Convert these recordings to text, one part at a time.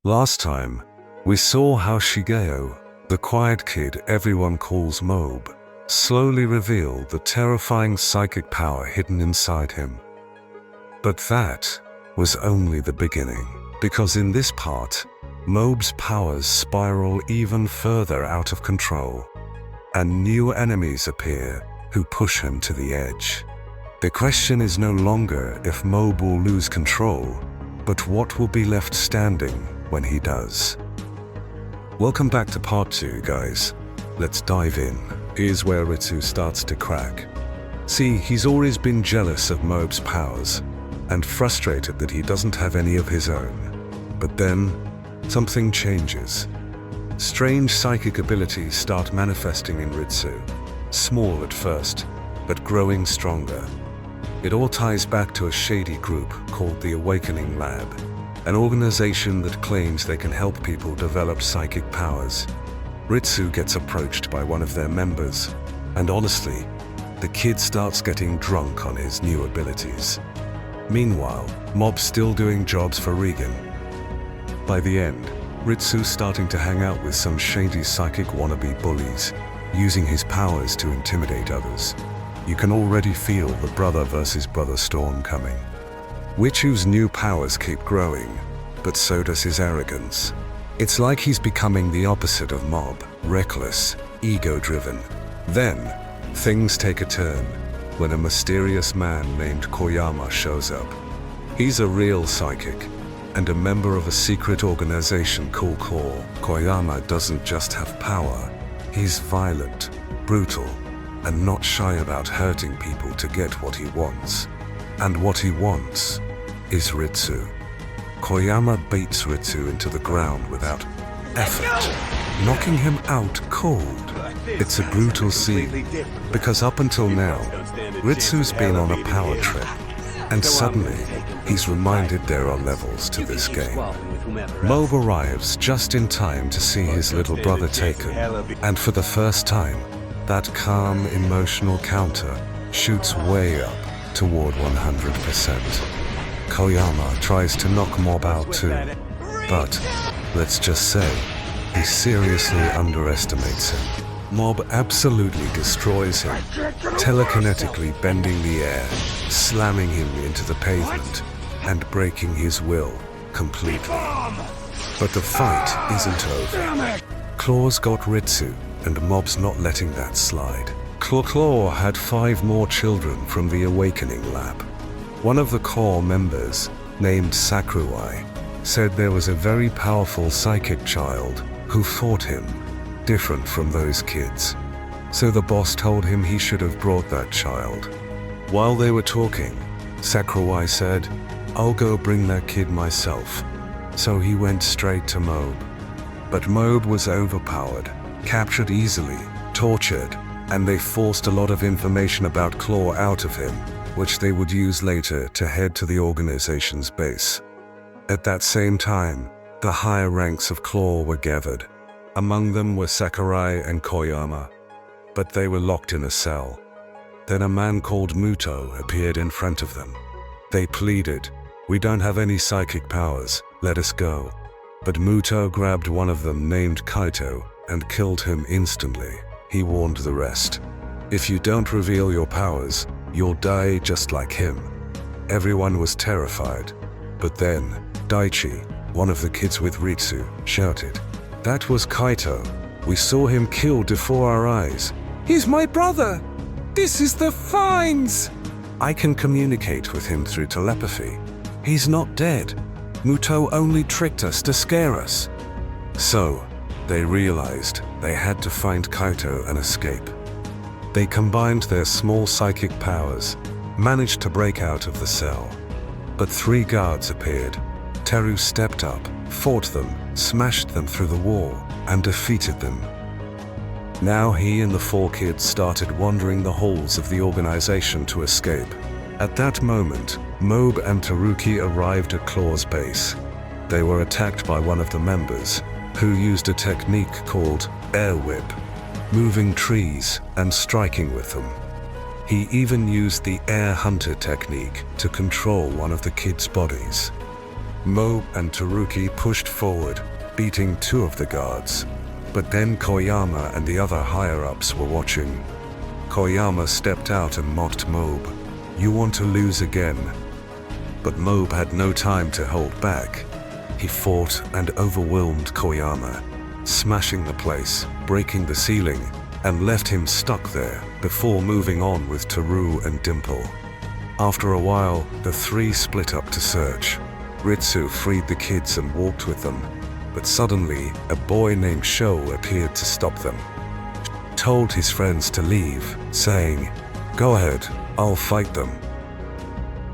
Last time, we saw how Shigeo, the quiet kid everyone calls Mob, slowly revealed the terrifying psychic power hidden inside him. But that was only the beginning, because in this part, Mob's powers spiral even further out of control, and new enemies appear who push him to the edge. The question is no longer if Mob will lose control, but what will be left standing when he does. Welcome back to part 2, guys. Let's dive in. Here's where Ritsu starts to crack. See, he's always been jealous of Mob's powers, and frustrated that he doesn't have any of his own. But then, something changes. Strange psychic abilities start manifesting in Ritsu, small at first, but growing stronger. It all ties back to a shady group called the Awakening Lab, an organization that claims they can help people develop psychic powers. Ritsu gets approached by one of their members, and honestly, the kid starts getting drunk on his new abilities. Meanwhile, Mob's still doing jobs for Regan. By the end, Ritsu's starting to hang out with some shady psychic wannabe bullies, using his powers to intimidate others. You can already feel the brother versus brother storm coming. Ritsu's new powers keep growing, but so does his arrogance. It's like he's becoming the opposite of Mob, reckless, ego-driven. Then, things take a turn when a mysterious man named Kageyama shows up. He's a real psychic, and a member of a secret organization called Core. Kageyama doesn't just have power, he's violent, brutal, and not shy about hurting people to get what he wants. And what he wants is Ritsu. Kageyama baits Ritsu into the ground without effort, knocking him out cold. It's a brutal scene, because up until now, Ritsu's been on a power trip, and suddenly, he's reminded there are levels to this game. Mob arrives just in time to see his little brother taken, and for the first time, that calm, emotional counter shoots way up toward 100%. Kageyama tries to knock Mob out too, but let's just say, he seriously underestimates him. Mob absolutely destroys him, telekinetically bending the air, slamming him into the pavement, and breaking his will completely. But the fight isn't over. Claw's got Ritsu, and Mob's not letting that slide. Claw had 5 more children from the Awakening Lab. One of the core members, named Sakurai, said there was a very powerful psychic child who fought him, different from those kids. So the boss told him he should have brought that child. While they were talking, Sakurai said, "I'll go bring that kid myself." So he went straight to Mob. But Mob was overpowered, captured easily, tortured, and they forced a lot of information about Claw out of him, which they would use later to head to the organization's base. At that same time, the higher ranks of Claw were gathered. Among them were Sakurai and Kageyama, but they were locked in a cell. Then a man called Muto appeared in front of them. They pleaded, "We don't have any psychic powers, let us go." But Muto grabbed one of them named Kaito and killed him instantly. He warned the rest, "If you don't reveal your powers, you'll die just like him." Everyone was terrified. But then, Daichi, one of the kids with Ritsu, shouted, "That was Kaito. We saw him killed before our eyes. He's my brother! This is the Fines! I can communicate with him through telepathy. He's not dead. Muto only tricked us to scare us." So, they realized they had to find Kaito and escape. They combined their small psychic powers, managed to break out of the cell. But 3 guards appeared. Teru stepped up, fought them, smashed them through the wall, and defeated them. Now he and the 4 kids started wandering the halls of the organization to escape. At that moment, Mob and Taruki arrived at Claw's base. They were attacked by one of the members, who used a technique called air whip, moving trees and striking with them. He even used the air hunter technique to control one of the kids' bodies. Mob and Taruki pushed forward, beating 2 of the guards. But then Koyama and the other higher-ups were watching. Koyama stepped out and mocked Mob. "You want to lose again." But Mob had no time to hold back. He fought and overwhelmed Koyama, smashing the place, breaking the ceiling, and left him stuck there before moving on with Teru and Dimple. After a while, the 3 split up to search. Ritsu freed the kids and walked with them, but suddenly a boy named Sho appeared to stop them. Told his friends to leave, saying, "Go ahead, I'll fight them."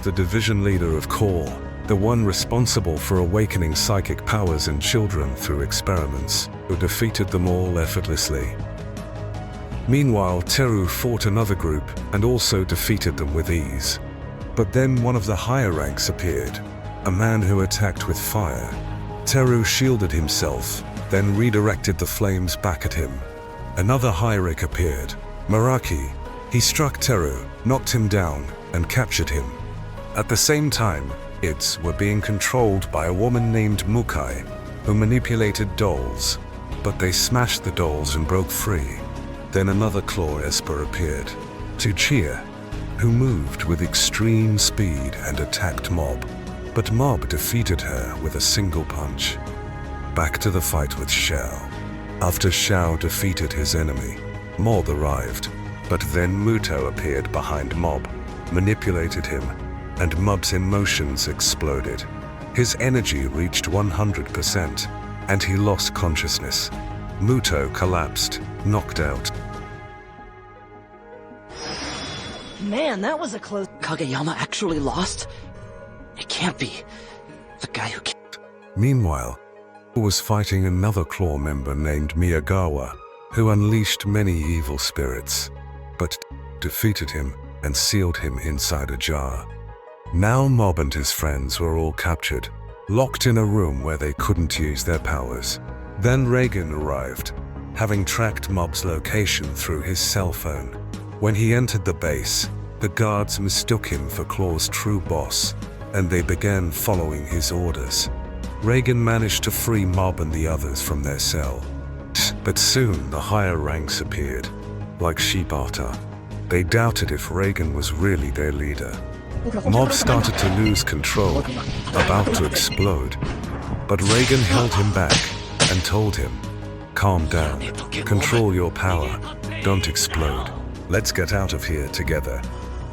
The division leader of Core, the one responsible for awakening psychic powers in children through experiments, who defeated them all effortlessly. Meanwhile, Teru fought another group and also defeated them with ease. But then one of the higher ranks appeared, a man who attacked with fire. Teru shielded himself, then redirected the flames back at him. Another high rank appeared, Maraki. He struck Teru, knocked him down, and captured him. At the same time, kids were being controlled by a woman named Mukai, who manipulated dolls, but they smashed the dolls and broke free. Then another claw Esper appeared, Tsuchiya, who moved with extreme speed and attacked Mob, but Mob defeated her with a single punch. Back to the fight with Shao. After Shao defeated his enemy, Mob arrived, but then Muto appeared behind Mob, manipulated him, and Mob's emotions exploded. His energy reached 100%, and he lost consciousness. Muto collapsed, knocked out. Man, that was a close... Kageyama actually lost? It can't be. The guy who... Meanwhile, was fighting another Claw member named Miyagawa, who unleashed many evil spirits, but defeated him and sealed him inside a jar. Now Mob and his friends were all captured, locked in a room where they couldn't use their powers. Then Reagan arrived, having tracked Mob's location through his cell phone. When he entered the base, the guards mistook him for Claw's true boss, and they began following his orders. Reagan managed to free Mob and the others from their cell. But soon the higher ranks appeared, like Shibata. They doubted if Reagan was really their leader. Mob started to lose control, about to explode, but Reagan held him back and told him, "Calm down, control your power, don't explode, let's get out of here together."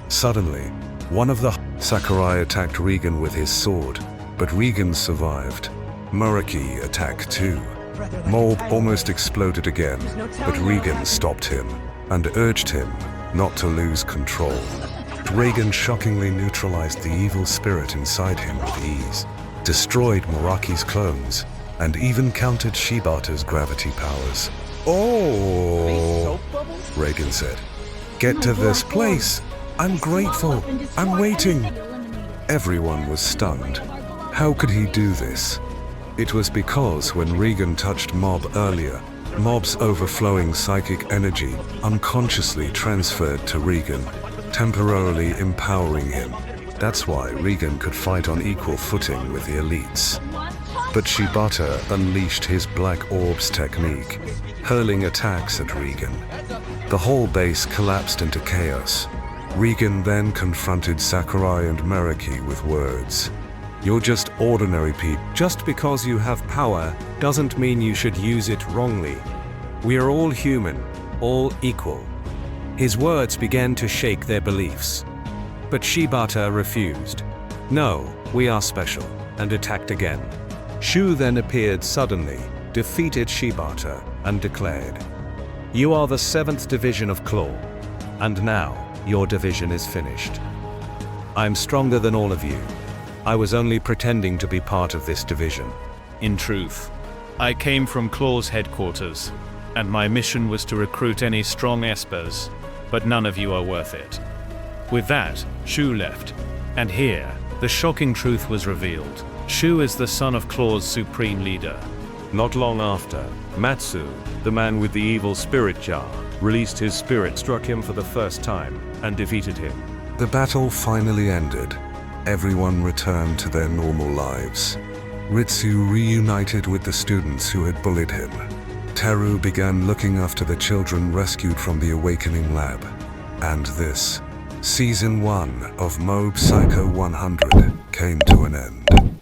Suddenly, one of the Sakurai attacked Regan with his sword, but Regan survived. Muraki attacked too. Mob almost exploded again, but Regan stopped him and urged him not to lose control. Reagan shockingly neutralized the evil spirit inside him with ease, destroyed Muraki's clones, and even countered Shibata's gravity powers. "Oh," Reagan said. "Get to this place. I'm grateful. I'm waiting." Everyone was stunned. How could he do this? It was because when Regan touched Mob earlier, Mob's overflowing psychic energy unconsciously transferred to Regan, temporarily empowering him. That's why Regan could fight on equal footing with the elites. But Shibata unleashed his Black Orbs technique, hurling attacks at Regan. The whole base collapsed into chaos. Regan then confronted Sakurai and Muraki with words. "You're just ordinary people. Just because you have power doesn't mean you should use it wrongly. We are all human, all equal." His words began to shake their beliefs. But Shibata refused. "No, we are special," and attacked again. Shu then appeared suddenly, defeated Shibata, and declared, "You are the 7th division of Claw, and now your division is finished. I'm stronger than all of you. I was only pretending to be part of this division. In truth, I came from Claw's headquarters, and my mission was to recruit any strong espers, but none of you are worth it." With that, Shu left, and here, the shocking truth was revealed. Shu is the son of Claw's supreme leader. Not long after, Matsu, the man with the evil spirit jar, released his spirit, struck him for the first time, and defeated him. The battle finally ended. everyone returned to their normal lives. Ritsu reunited with the students who had bullied him. Teru began looking after the children rescued from the Awakening Lab. And this, Season 1 of Mob Psycho 100 came to an end.